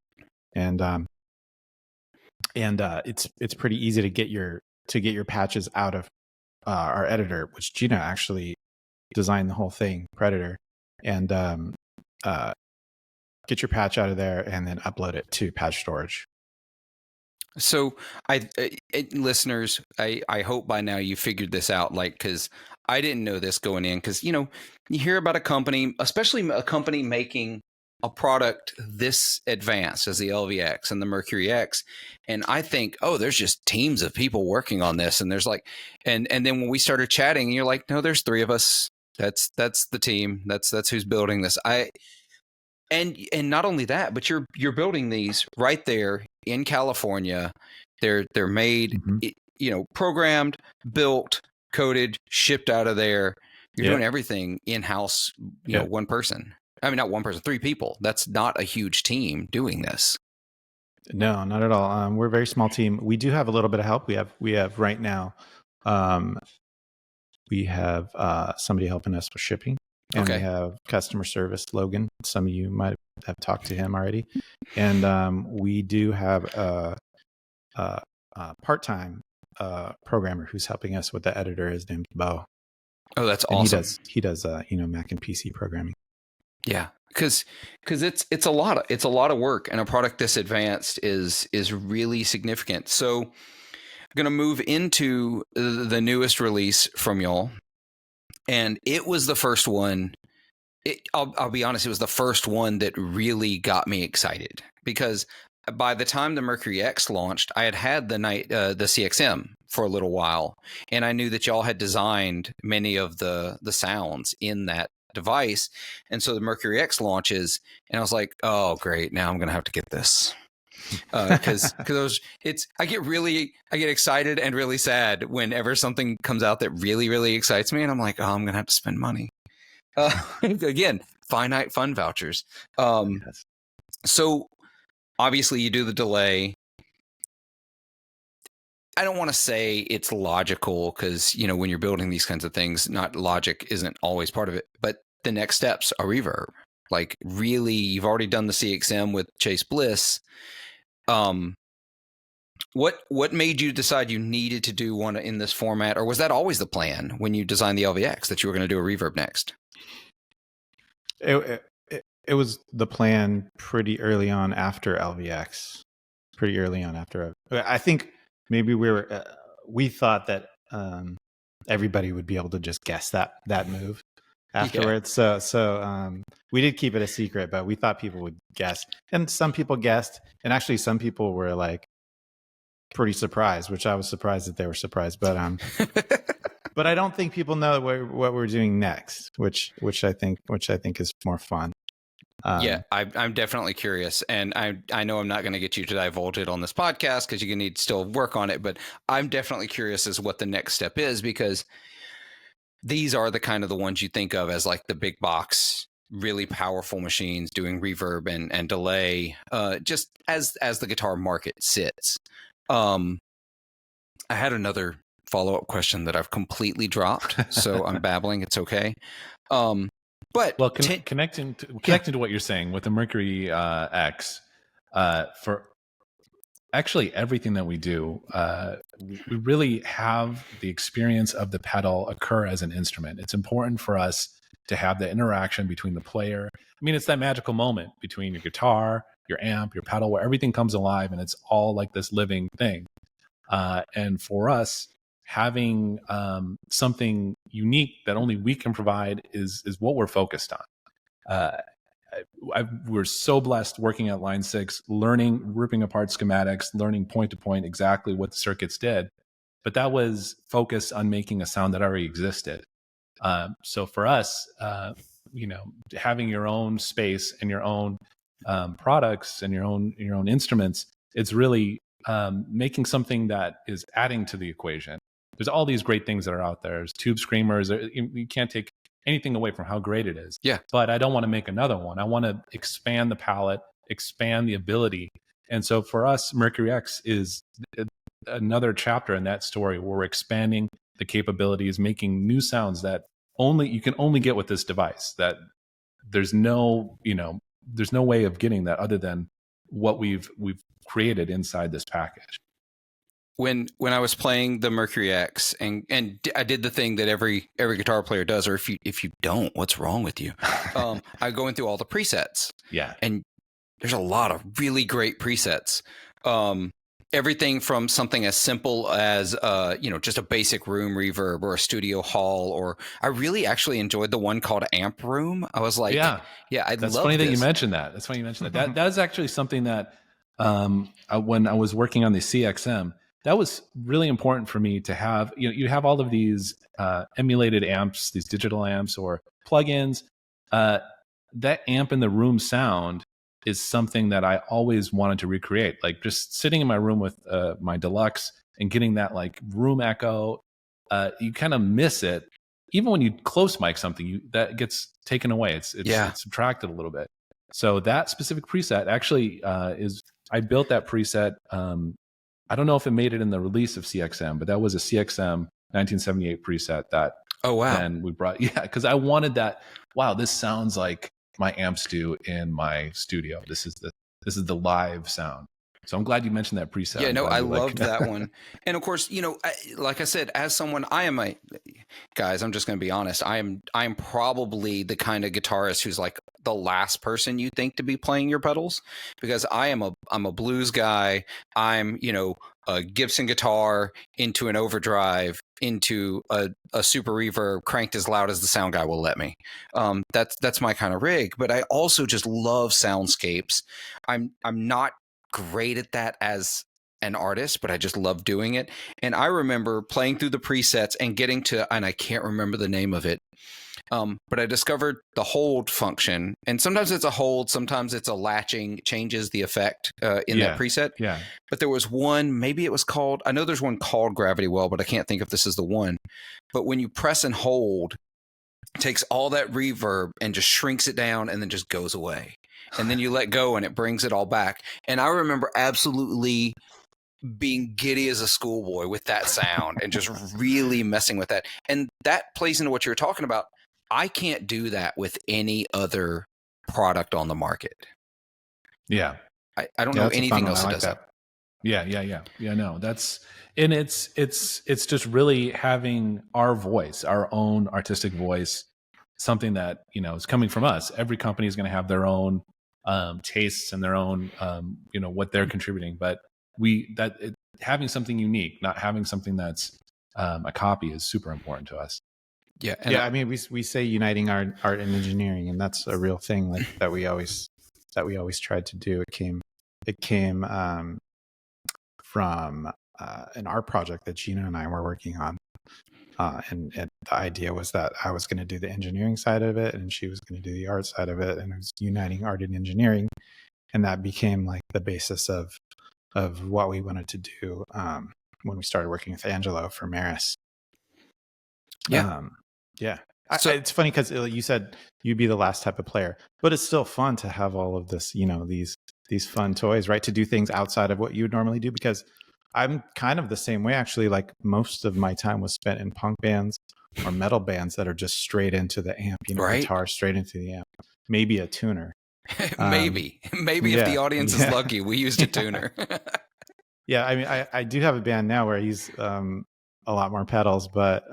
it's pretty easy to get your patches out of our editor, which Gina actually designed the whole thing, Predator, and get your patch out of there and then upload it to patch storage. So listeners, I hope by now you figured this out, like, because I didn't know this going in, because, you hear about a company, especially a company making a product this advanced as the LVX and the Mercury X, and I think, oh, there's just teams of people working on this, and there's like, and then when we started chatting, you're like, no, there's 3 of us. That's the team. That's who's building this. And not only that, but you're building these right there in California. They're made, programmed, built, coded, shipped out of there. You're doing everything in-house, one person. I mean, not one person, 3 people. That's not a huge team doing this. No, not at all. We're a very small team. We do have a little bit of help. We have right now, we have somebody helping us with shipping. And we have customer service, Logan. Some of you might have talked to him already. And we do have a part-time programmer who's helping us with the editor. His name's Bo. Oh, that's and awesome. He does Mac and PC programming. Yeah, because it's a lot of work, and a product this advanced is really significant. So I'm going to move into the newest release from y'all. And it was the first one. I'll be honest, it was the first one that really got me excited, because by the time the Mercury X launched, I had the CXM for a little while, and I knew that y'all had designed many of the sounds in that device. And so the Mercury X launches, and I was like, oh, great, now I'm going to have to get this. Because I get excited and really sad whenever something comes out that really, really excites me, and I'm like, oh, I'm gonna have to spend money. Again, finite fund vouchers. So obviously you do the delay. I don't want to say it's logical, because when you're building these kinds of things, not logic isn't always part of it. But the next steps are reverb. Like, really, you've already done the CXM with Chase Bliss. What made you decide you needed to do one in this format, or was that always the plan when you designed the LVX, that you were going to do a reverb next? It was the plan pretty early on after LVX. I think maybe we thought that everybody would be able to just guess that move afterwards. Yeah. So we did keep it a secret, but we thought people would guess, and some people guessed, and actually some people were like pretty surprised, which I was surprised that they were surprised. But but I don't think people know what we're doing next, which I think is more fun. Yeah, I'm definitely curious, and I know I'm not going to get you to divulge it on this podcast, because you're going to need to still work on it. But I'm definitely curious as what the next step is, because these are the ones you think of as like the big box, really powerful machines doing reverb and delay, just as the guitar market sits. I had another follow-up question that I've completely dropped, so I'm babbling. It's okay. But connecting to what you're saying with the Mercury X, for actually everything that we do, we really have the experience of the pedal occur as an instrument. It's important for us to have the interaction between the player. I mean, it's that magical moment between your guitar, your amp, your pedal, where everything comes alive and it's all like this living thing. And for us, having something unique that only we can provide is what we're focused on. We're so blessed working at Line 6, ripping apart schematics, learning point to point exactly what the circuits did. But that was focused on making a sound that already existed. So for us, having your own space and your own products and your own instruments, it's really making something that is adding to the equation. There's all these great things that are out there. There's tube screamers. You can't take anything away from how great it is. Yeah. But I don't want to make another one. I want to expand the palette, expand the ability. And so for us, Mercury X is another chapter in that story, where we're expanding the capabilities, making new sounds that you can only get with this device. That there's no way of getting that other than what we've created inside this package. When I was playing the Mercury X, and I did the thing that every guitar player does, or if you don't, what's wrong with you? I go in through all the presets. Yeah. And there's a lot of really great presets. Everything from something as simple as just a basic room reverb or a studio hall, or I really actually enjoyed the one called Amp Room. I was like, yeah, that's funny that you mentioned that. That's funny you mentioned that. That is actually something that when I was working on the CXM, that was really important for me to have. You have all of these emulated amps, these digital amps or plugins. That amp in the room sound is something that I always wanted to recreate. Like just sitting in my room with my Deluxe and getting that like room echo, you kind of miss it. Even when you close mic something, that gets taken away. It's subtracted a little bit. So that specific preset actually I built that preset. I don't know if it made it in the release of CXM, but that was a CXM 1978 preset that. Oh wow! And we brought because I wanted that. Wow, this sounds like my amps do in my studio. This is the live sound. So I'm glad you mentioned that preset. Yeah, no, I loved that one. And of course, like I said, as someone, guys, I'm just going to be honest. I am probably the kind of guitarist who's like the last person you think to be playing your pedals, because I'm a blues guy. I'm, a Gibson guitar into an overdrive into a super reverb cranked as loud as the sound guy will let me. That's my kind of rig, but I also just love soundscapes. I'm not great at that as an artist, but I just love doing it. And I remember playing through the presets and getting to, and I can't remember the name of it, but I discovered the hold function. And sometimes it's a hold, sometimes it's a latching, changes the effect in that preset. Yeah. But there was one, maybe it was called, I know there's one called Gravity Well, but I can't think if this is the one. But when you press and hold, it takes all that reverb and just shrinks it down and then just goes away. And then you let go and it brings it all back. And I remember absolutely being giddy as a schoolboy with that sound and just really messing with that. And that plays into what you're talking about. I can't do that with any other product on the market. Yeah. I don't know anything else that does that. Yeah. No, it's just really having our voice, our own artistic voice, something that, is coming from us. Every company is going to have their own tastes and their own, what they're contributing. But having something unique, not having something that's a copy, is super important to us. Yeah, I mean, we say uniting art and engineering, and that's a real thing that we always tried to do. It came from an art project that Gina and I were working on. And the idea was that I was going to do the engineering side of it and she was going to do the art side of it, and it was uniting art and engineering. And that became like the basis of what we wanted to do when we started working with Angelo for Meris. So it's funny because you said you'd be the last type of player, but it's still fun to have all of this, these fun toys, right? To do things outside of what you would normally do, because I'm kind of the same way, actually. Like most of my time was spent in punk bands or metal bands that are just straight into the amp, right? Guitar straight into the amp, maybe a tuner. maybe if the audience is lucky, we used a tuner. Yeah. I mean, I do have a band now where I use a lot more pedals, but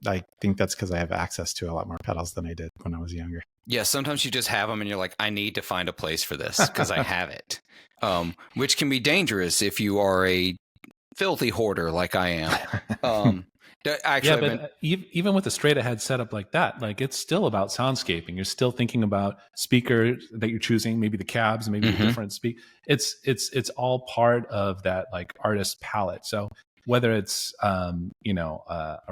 I think that's because I have access to a lot more pedals than I did when I was younger. Yeah, sometimes you just have them and you're like, I need to find a place for this because I have it, which can be dangerous if you are a filthy hoarder like I am. Actually, even with a straight ahead setup like that, like it's still about soundscaping. You're still thinking about speakers that you're choosing, maybe the cabs, maybe the different speak. It's all part of that like artist palette. So whether it's a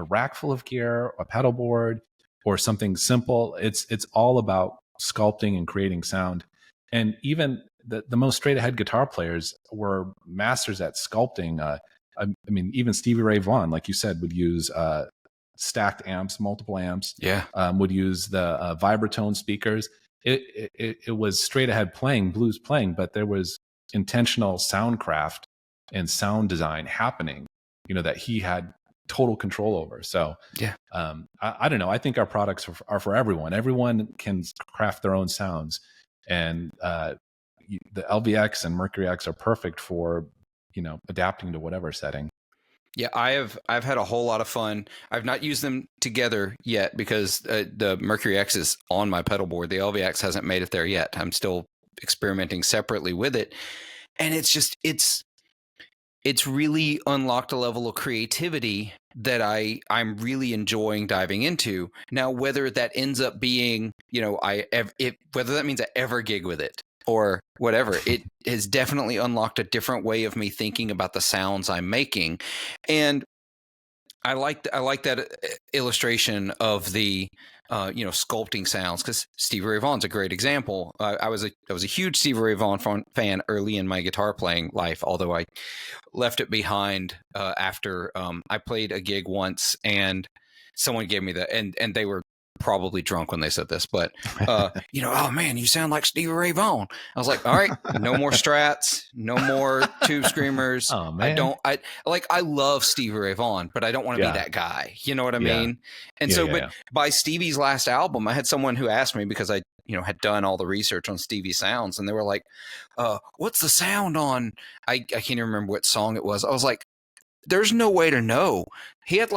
rack full of gear, a pedal board, or something simple, it's all about sculpting and creating sound. And even the most straight ahead guitar players were masters at sculpting. I mean, even Stevie Ray Vaughan, like you said, would use stacked amps, multiple amps. Yeah, would use the vibratone speakers. It was straight ahead playing, blues playing, but there was intentional soundcraft and sound design happening, that he had total control over. So yeah, I don't know. I think our products are for everyone. Everyone can craft their own sounds, and the LVX and Mercury X are perfect for, adapting to whatever setting. Yeah, I've had a whole lot of fun. I've not used them together yet because the Mercury X is on my pedal board. The LVX hasn't made it there yet. I'm still experimenting separately with it, and it's really unlocked a level of creativity that I'm really enjoying diving into. Now, whether that ends up being, whether that means I ever gig with it or whatever, it has definitely unlocked a different way of me thinking about the sounds I'm making. And I like that illustration of the sculpting sounds, because Stevie Ray Vaughan's a great example. I was a huge Stevie Ray Vaughan fan early in my guitar playing life, although I left it behind after I played a gig once and someone gave me and they were probably drunk when they said this, but oh man, you sound like Stevie Ray Vaughan. I was like, all right, no more Strats, no more Tube Screamers. Oh man, I love Stevie Ray Vaughan, but I don't want to be that guy. You know what I mean? And by Stevie's last album, I had someone who asked me, because I had done all the research on Stevie sounds, and they were like, what's the sound on? I can't even remember what song it was. I was like, there's no way to know. He had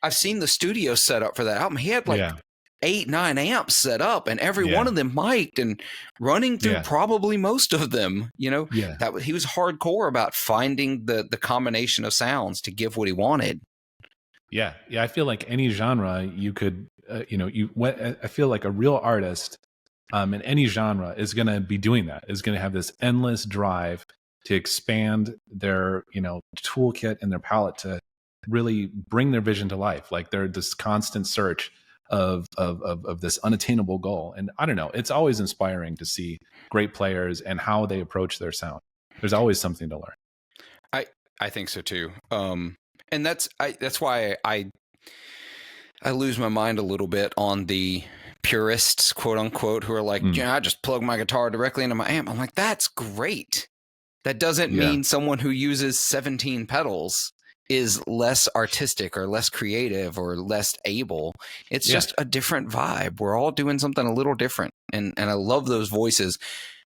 I've seen the studio set up for that album. He had 8-9 amps set up, and every one of them mic'd and running through probably most of them. That he was hardcore about finding the combination of sounds to give what he wanted. Yeah. I feel like any genre you could, I feel like a real artist in any genre is going to be doing that. Is going to have this endless drive to expand their, toolkit and their palette to really bring their vision to life. Like they're this constant search of this unattainable goal. And I don't know, it's always inspiring to see great players and how they approach their sound. There's always something to learn. I think so too. And that's why I lose my mind a little bit on the purists, quote unquote, who are like, I just plug my guitar directly into my amp. I'm like, that's great. That doesn't mean someone who uses 17 pedals is less artistic or less creative or less able. It's just a different vibe. We're all doing something a little different. And I love those voices.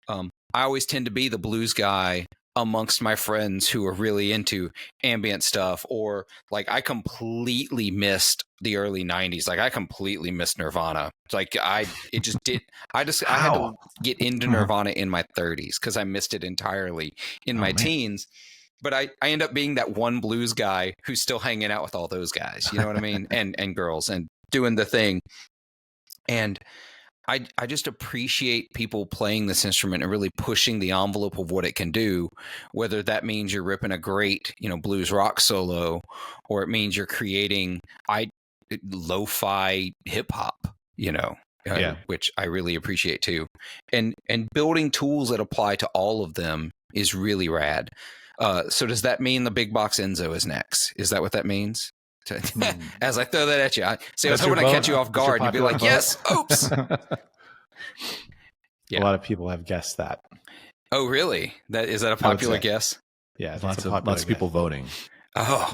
I always tend to be the blues guy amongst my friends who are really into ambient stuff, or I completely missed the early 90s. I completely missed Nirvana. I had to get into Nirvana in my 30s because I missed it entirely in my teens. But I end up being that one blues guy who's still hanging out with all those guys, you know what I mean? And girls, and doing the thing. And I just appreciate people playing this instrument and really pushing the envelope of what it can do, whether that means you're ripping a great, blues rock solo, or it means you're creating lo-fi hip hop, which I really appreciate too. And building tools that apply to all of them is really rad. So does that mean the big box Enzo is next? Is that what that means? As I throw that at you, I was hoping I'd catch you off guard. You'd be like, yes, oops. A lot of people have guessed that. Oh, really? Is that a popular guess? Yeah, lots of people voting.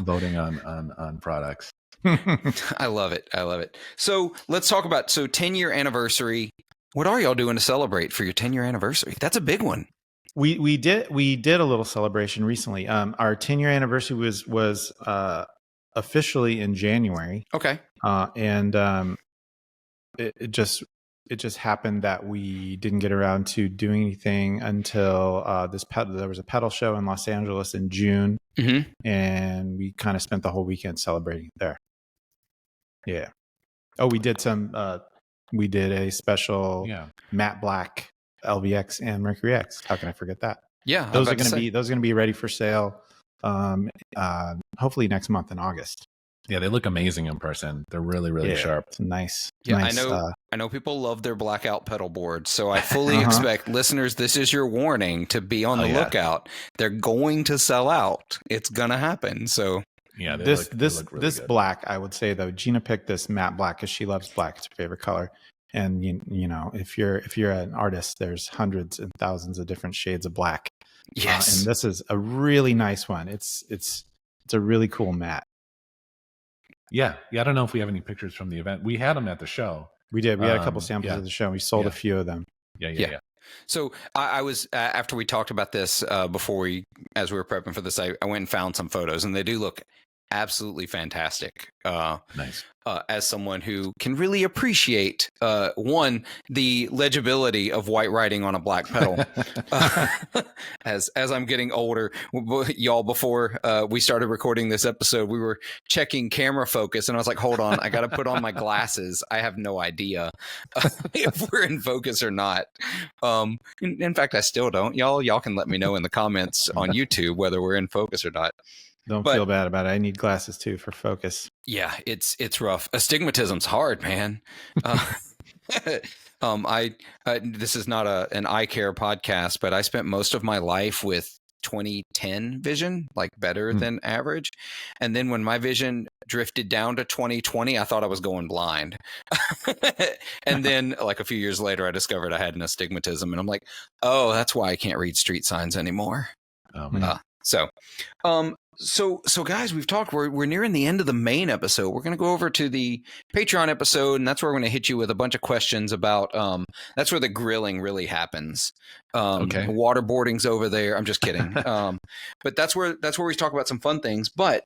Voting on products. I love it. So let's talk about 10-year anniversary. What are y'all doing to celebrate for your 10-year anniversary? That's a big one. We did a little celebration recently. Our 10-year anniversary was officially in January. Okay. And it just happened that we didn't get around to doing anything until there was a pedal show in Los Angeles in June, and we kind of spent the whole weekend celebrating there. Yeah. Oh, we did a special matte black LVX and Mercury X. How can I forget that? Yeah, those are going to be ready for sale. Hopefully next month in August. Yeah, they look amazing in person. They're really, really sharp. It's nice. Yeah, nice, I know people love their blackout pedal boards, so I fully expect listeners, this is your warning to be on the lookout. They're going to sell out. It's gonna happen. So yeah, this really good. black, I would say though, Gina picked this matte black because she loves black. It's her favorite color. And you know, if you're an artist, there's hundreds and thousands of different shades of black. Yes, and this is a really nice one. It's a really cool matte. Yeah. I don't know if we have any pictures from the event. We had them at the show. We did. We had a couple samples at the show. We sold a few of them. Yeah. So I was after we talked about this as we were prepping for this, I went and found some photos, and they do look absolutely fantastic. Nice. As someone who can really appreciate the legibility of white writing on a black pedal. As I'm getting older, y'all, before we started recording this episode, we were checking camera focus, and I was like, hold on, I got to put on my glasses. I have no idea if we're in focus or not. In fact, I still don't. Y'all can let me know in the comments on YouTube whether we're in focus or not. Don't feel bad about it. I need glasses too for focus. Yeah, it's rough. Astigmatism's hard, man. This is not an eye care podcast, but I spent most of my life with 20/10 vision, like better than average. And then when my vision drifted down to 20/20, I thought I was going blind. And then like a few years later, I discovered I had an astigmatism, and I'm like, oh, that's why I can't read street signs anymore. Oh, man. So guys, we've talked, we're nearing the end of the main episode. We're going to go over to the Patreon episode, and that's where we're going to hit you with a bunch of questions about, that's where the grilling really happens. Okay. Waterboarding's over there. I'm just kidding. But that's where we talk about some fun things. But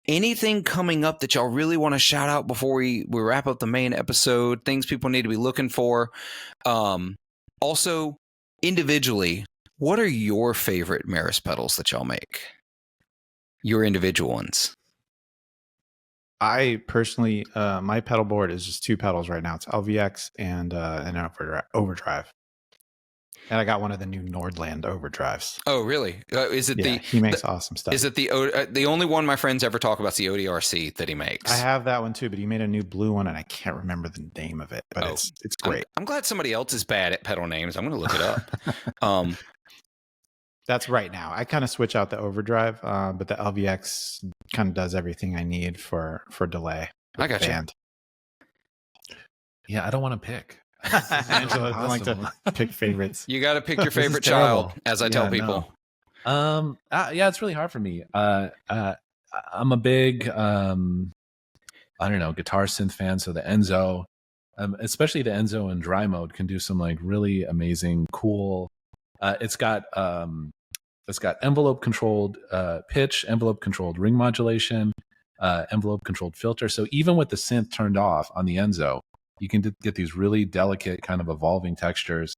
anything coming up that y'all really want to shout out before we wrap up the main episode, things people need to be looking for. Also, individually, what are your favorite Meris pedals that y'all make? Your individual ones. I personally, my pedal board is just 2 pedals right now. It's LVX and an overdrive. And I got one of the new Nordland overdrives. Oh, really? Is it he makes awesome stuff. Is it the only one my friends ever talk about is the ODRC that he makes? I have that one too, but he made a new blue one, and I can't remember the name of it. But it's great. I'm glad somebody else is bad at pedal names. I'm going to look it up. That's right now. I kind of switch out the overdrive, but the LVX kind of does everything I need for delay. I got you. Yeah, I don't want to pick. Angelo doesn't like to pick favorites. You got to pick your favorite child, as I tell people. No. Yeah, it's really hard for me. I'm a big, guitar synth fan. So the Enzo, especially the Enzo in dry mode, can do some like really amazing, cool. It's got envelope controlled pitch, envelope controlled ring modulation, envelope controlled filter. So even with the synth turned off on the Enzo, you can get these really delicate kind of evolving textures.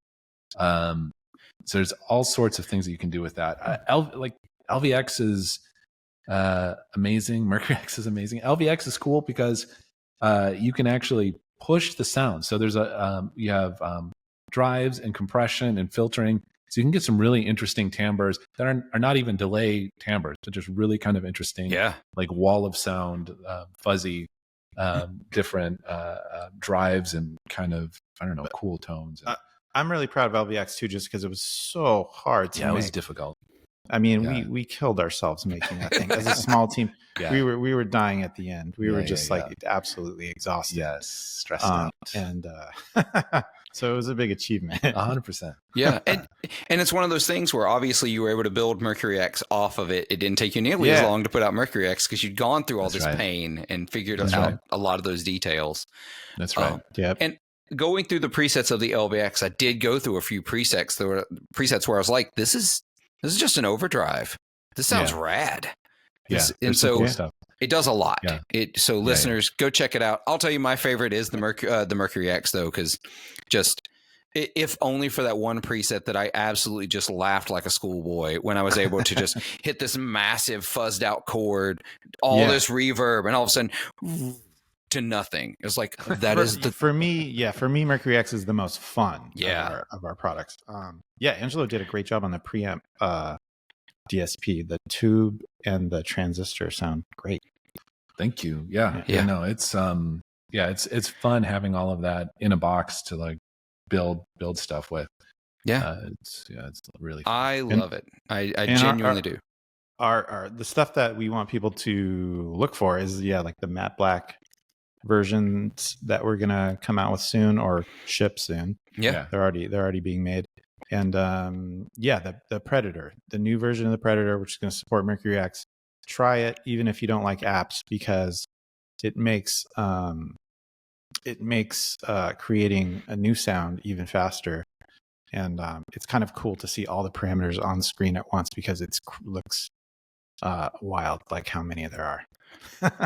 So there's all sorts of things that you can do with that. LVX is amazing. Mercury X is amazing. LVX is cool because you can actually push the sound. So there's you have drives and compression and filtering. So you can get some really interesting timbres that are not even delay timbres, but just really kind of interesting, like wall of sound, fuzzy, different drives and kind of, cool tones. I'm really proud of LVX too, just because it was so hard to make. It was difficult. I mean, we killed ourselves making that thing as a small team. We were dying at the end. We were just absolutely exhausted. Yes, stressed out. And so it was a big achievement. 100%. Yeah, and it's one of those things where obviously you were able to build Mercury X off of it. It didn't take you nearly as long to put out Mercury X because you'd gone through all this pain and figured out a lot of those details. That's right. And going through the presets of the LVX, I did go through a few presets. There were presets where I was like, this is just an overdrive. This sounds rad. And so cool stuff. It does a lot. Listeners, go check it out. I'll tell you, my favorite is the Mercury X though, because just if only for that one preset that I absolutely just laughed like a schoolboy when I was able to just hit this massive fuzzed out chord, all this reverb, and all of a sudden to nothing. It was like for me, Mercury X is the most fun of our products. Angelo did a great job on the preamp DSP. The tube and the transistor sound great. Thank you. No, it's it's fun having all of that in a box to like build stuff with. It's really fun. I love it. I genuinely do. The stuff that we want people to look for is like the matte black versions that we're gonna come out with soon or ship soon. They're already being made. And the Predator, the new version of the Predator, which is going to support Mercury X. Try it, even if you don't like apps, because it makes creating a new sound even faster. and it's kind of cool to see all the parameters on screen at once because it looks wild, like how many there are.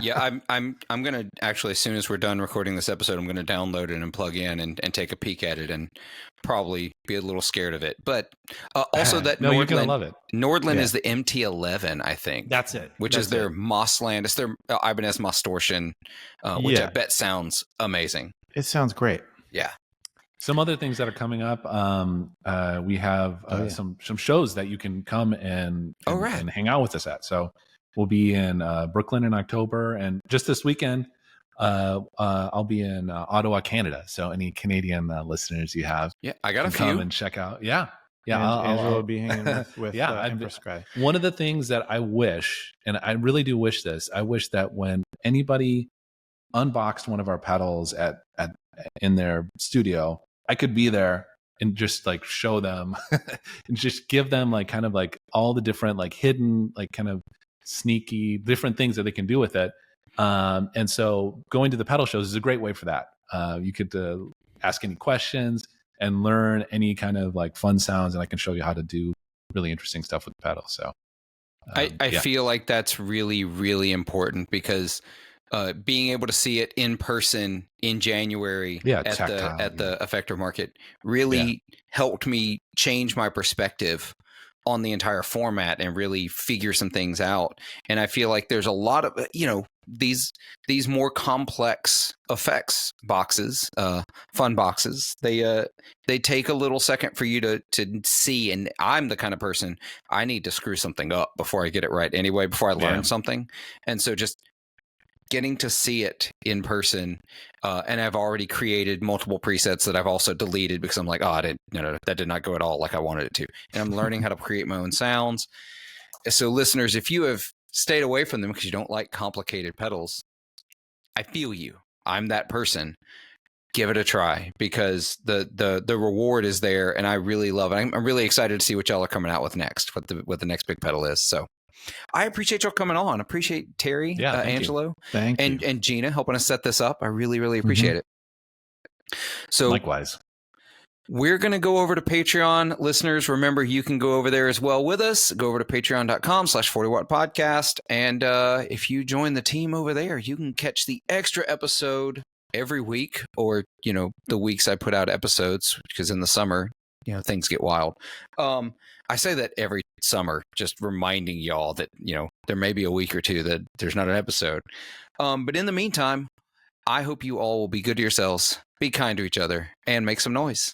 Yeah, I'm gonna actually, as soon as we're done recording this episode, I'm gonna download it and plug in and take a peek at it, and probably be a little scared of it. But also that No, you're gonna love it. Nordland is the MT11, I think. That's it. Which is their Mossland. It's their Ibanez Mosstortion, which I bet sounds amazing. It sounds great. Yeah. Some other things that are coming up. We have some shows that you can come and hang out with us at. So we'll be in Brooklyn in October, and just this weekend, I'll be in Ottawa, Canada. So any Canadian listeners you have, I got a few. Come and check out. Yeah. Angelo will be hanging with Infrasky. One of the things that I wish, and I really do wish this, I wish that when anybody unboxed one of our pedals in their studio, I could be there and just like show them and just give them like kind of like all the different like hidden like kind of sneaky different things that they can do with it. And so going to the pedal shows is a great way for that. You could ask any questions and learn any kind of like fun sounds, and I can show you how to do really interesting stuff with the pedal. So I feel like that's really, really important because being able to see it in person in January at the Effector Market really helped me change my perspective on the entire format and really figure some things out. And I feel like there's a lot of, these more complex effects boxes, fun boxes, they take a little second for you to see. And I'm the kind of person, I need to screw something up before I get it right anyway, before I learn something. And so just getting to see it in person, and I've already created multiple presets that I've also deleted because I'm like, that did not go at all like I wanted it to. And I'm learning how to create my own sounds. So listeners, if you have stayed away from them because you don't like complicated pedals, I feel you. I'm that person. Give it a try because the reward is there, and I really love it. I'm really excited to see what y'all are coming out with next, what the next big pedal is. So I appreciate y'all coming on. I appreciate Terry, Angelo, and Gina helping us set this up. I really, really appreciate it. So likewise. We're going to go over to Patreon. Listeners, remember, you can go over there as well with us. Go over to patreon.com/40watt podcast. And if you join the team over there, you can catch the extra episode every week, or, the weeks I put out episodes, because in the summer, things get wild. I say that every summer, just reminding y'all that, there may be a week or two that there's not an episode. But in the meantime, I hope you all will be good to yourselves, be kind to each other, and make some noise.